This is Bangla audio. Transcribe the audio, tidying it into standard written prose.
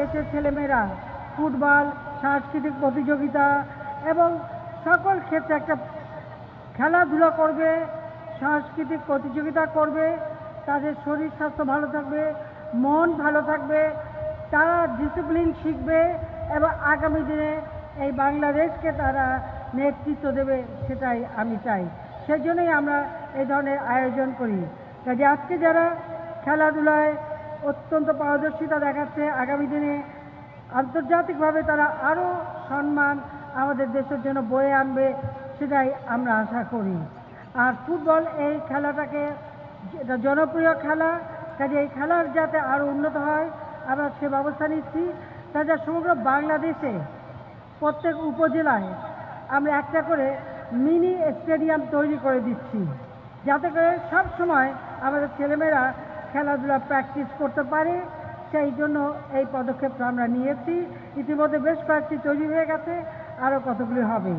দেশের ছেলেমেয়েরা ফুটবল, সাংস্কৃতিক প্রতিযোগিতা এবং সকল ক্ষেত্রে একটা খেলাধুলা করবে, সাংস্কৃতিক প্রতিযোগিতা করবে, তাদের শরীর স্বাস্থ্য ভালো থাকবে, মন ভালো থাকবে, তারা ডিসিপ্লিন শিখবে এবং আগামী দিনে এই বাংলাদেশকে তারা নেতৃত্ব দেবে, সেটাই আমি চাই। সেজন্যই আমরা এই ধরনের আয়োজন করি। কাজে আজকে যারা খেলাধুলায় অত্যন্ত পারদর্শিতা দেখাচ্ছে, আগামী দিনে আন্তর্জাতিকভাবে তারা আরও সম্মান আমাদের দেশের জন্য বয়ে আনবে, সেটাই আমরা আশা করি। আর ফুটবল এই খেলাটাকে, এটা জনপ্রিয় খেলা, কাজে এই খেলার যাতে আরও উন্নত হয় আমরা সে ব্যবস্থা নিচ্ছি। তাছাড়া সমগ্র বাংলাদেশে প্রত্যেক উপজেলায় আমরা একটা করে মিনি স্টেডিয়াম তৈরি করে দিচ্ছি, যাতে করে সব সময় আমাদের ছেলেমেয়েরা খেলাধুলা প্র্যাকটিস করতে পারে। সেই জন্য এই পদক্ষেপটা আমরা নিয়েছি। ইতিমধ্যে বেশ কয়েকটি তৈরি হয়ে গেছে, আরও কতগুলি হবে।